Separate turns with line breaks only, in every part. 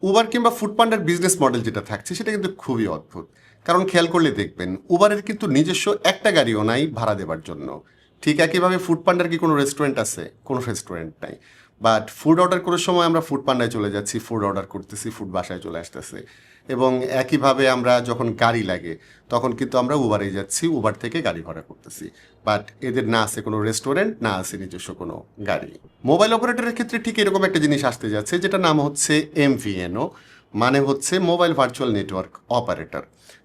Uber কিংবা ফুডপান্ডার business model যেটা থাকছে সেটা কিন্তু খুবই অদ্ভুত। কারণ খেয়াল করলে দেখবেন উবারের কিন্তু নিজস্ব একটা গাড়িও নাই ভাড়া দেওয়ার জন্য। ঠিক একইভাবে ফুডপান্ডার কি কোনো রেস্টুরেন্ট আছে? কোনো রেস্টুরেন্ট নাই। বাট ফুড অর্ডার করার সময় আমরা ফুডপান্ডায় চলে যাচ্ছি, ফুড অর্ডার করতেছি, ফুড বাসায় চলে আসতেছে। এবং একইভাবে আমরা যখন গাড়ি লাগে তখন কিন্তু আমরা উবারে যাচ্ছি, উবার থেকে গাড়ি ভাড়া করতেছি। বাট এদের না আছে কোনো রেস্টুরেন্ট, না আছে নিজস্ব কোনো গাড়ি। মোবাইল অপারেটরের ক্ষেত্রে ঠিক এরকম একটা জিনিস আসতে যাচ্ছে যেটা নাম হচ্ছে এমভিএনও, মানে হচ্ছে মোবাইল ভার্চুয়াল নেটওয়ার্ক অপারেটর।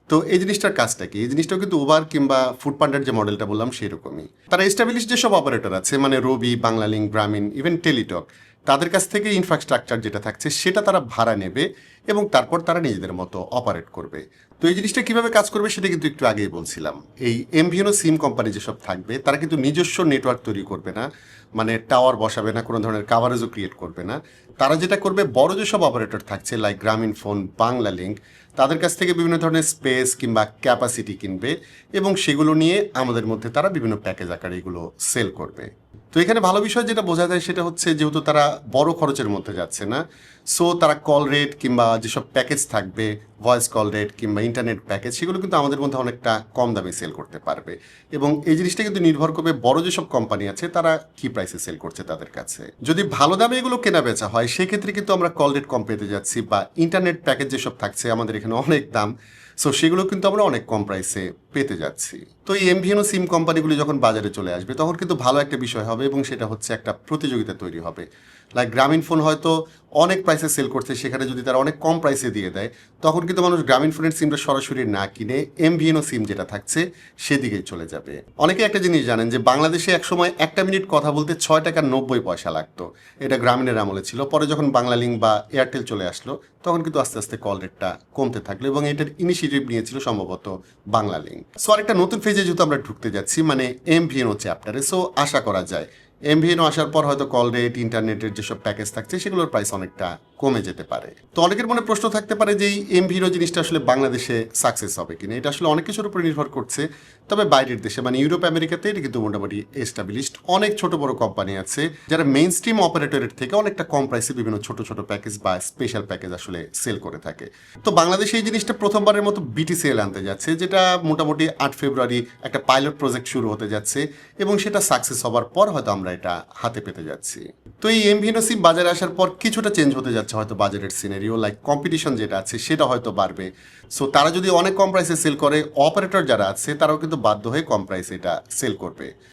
তো এই জিনিসটার কাজটা কি? এই জিনিসটাও কিন্তু উবার কিংবা ফুডপান্ডার যে মডেলটা বললাম সেরকমই। তারা এস্টাবলিশ যেসব অপারেটর আছে মানে রবি, বাংলালিংক, গ্রামীণ, ইভেন টেলিটক, তাদের কাছ থেকে ইনফ্রাস্ট্রাকচার যেটা থাকছে সেটা তারা ভাড়া নেবে এবং তারপর তারা নিজেদের মতো অপারেট করবে। তো এই জিনিসটা কিভাবে কাজ করবে সেটা কিন্তু একটু আগেই বলছিলাম। এই এমভিএনও সিম কোম্পানি যেসব থাকবে তারা কিন্তু নিজস্ব নেটওয়ার্ক তৈরি করবে না, মানে টাওয়ার বসাবে না, কোনো ধরনের কাভারেজও ক্রিয়েট করবে না। তারা যেটা করবে, বড় যেসব অপারেটর থাকছে লাইক গ্রামীণ ফোন, বাংলালিংক, তাদের কাছ থেকে বিভিন্ন ধরনের স্পেস কিংবা ক্যাপাসিটি কিনবে এবং সেগুলো নিয়ে আমাদের মধ্যে তারা বিভিন্ন প্যাকেজ আকারে এগুলো সেল করবে। তো এখানে ভালো বিষয় যেটা বোঝা যায় সেটা হচ্ছে যেহেতু তারা বড় খরচের মধ্যে যাচ্ছে না, সো তারা কল রেট কিংবা যেসব প্যাকেজ থাকবে, ভয়েস কল রেট কিংবা ইন্টারনেট প্যাকেজ, সেগুলো কিন্তু আমাদের মধ্যে অনেকটা কম দামে সেল করতে পারবে। এবং এই জিনিসটা কিন্তু নির্ভর করবে বড় যেসব কোম্পানি আছে তারা কি প্রাইসে সেল করছে তাদের কাছে। যদি ভালো দামে এগুলো কেনা বেচা হয় সেক্ষেত্রে কিন্তু আমরা কল রেট কম পেতে যাচ্ছি, বা ইন্টারনেট প্যাকেজ যেসব থাকছে আমাদের এখানে অনেক দাম, সো সেগুলো কিন্তু আমরা অনেক কম প্রাইসে পেতে যাচ্ছি। তো এই এমভিএনও সিম কোম্পানিগুলি যখন বাজারে চলে আসবে তখন কিন্তু ভালো একটা বিষয় হবে এবং সেটা হচ্ছে একটা প্রতিযোগিতা তৈরি হবে। লাইক গ্রামীণ ফোন হয়তো অনেক প্রাইসে সেল করছে, সেখানে যদি তারা অনেক কম প্রাইসে দিয়ে দেয় তখন কিন্তু মানুষ গ্রামীণ ফোনের সিমটা সরাসরি না কিনে এমভিএনও সিম যেটা থাকছে সেদিকেই চলে যাবে। অনেকে একটা জিনিস জানেন যে বাংলাদেশে একসময় একটা মিনিট কথা বলতে 6 টাকা 90 পয়সা লাগতো, এটা গ্রামীণের আমলে ছিল। পরে যখন বাংলালিংক বা এয়ারটেল চলে আসলো তখন কিন্তু আস্তে আস্তে কল রেটটা কমতে থাকলো এবং এটার ইনিশিয়েটিভ নিয়েছিল সম্ভবত বাংলালিংক। সো আরেকটা নতুন ফেজে যেহেতু আমরা ঢুকতে যাচ্ছি, মানে এমভিএনও চ্যাপ্টারে, সো আশা করা যায় এমভিএনও আসার পর হয়তো কল রেট, ইন্টারনেটের যেসব প্যাকেজ থাকছে সেগুলোর প্রাইস অনেকটা কমে যেতে পারে। তো অনেকের মনে প্রশ্ন থাকতে পারে যে এই এমভিএনও জিনিসটা আসলে বাংলাদেশে সাকসেস হবে কিনা। এটা আসলে অনেক কিছুর উপর নির্ভর করছে, তবে বাইরের দেশে মানে ইউরোপ, আমেরিকাতে এটা কিন্তু মোটামুটি এস্টাবলিশড। অনেক ছোট বড় কোম্পানি আছে যারা মেইন স্ট্রিম অপারেটরের থেকে অনেকটা কম প্রাইসে বিভিন্ন ছোট ছোট প্যাকেজ বা স্পেশাল প্যাকেজ আসলে সেল করে থাকে। তো বাংলাদেশে এই জিনিসটা প্রথমবারের মতো বিটিসিএল আনতে যাচ্ছে, যেটা মোটামুটি 8 ফেব্রুয়ারি একটা পাইলট প্রজেক্ট শুরু হতে যাচ্ছে এবং সেটা সাকসেস হওয়ার পর হয়তো আমরা এটা হাতে পেতে যাচ্ছি। তো এই এমভিএনও সিম বাজারে আসার পর কিছুটা চেঞ্জ হতে যাচ্ছে হয়তো বাজারের সিনারিও, লাইক কম্পিটিশন যেটা আছে সেটা হয়তো বাড়বে। সো তারা যদি অনেক কম প্রাইসে সেল করে, অপারেটর যারা আছে তারাও কিন্তু বাধ্য হয়ে কম প্রাইসে এটা সেল করবে।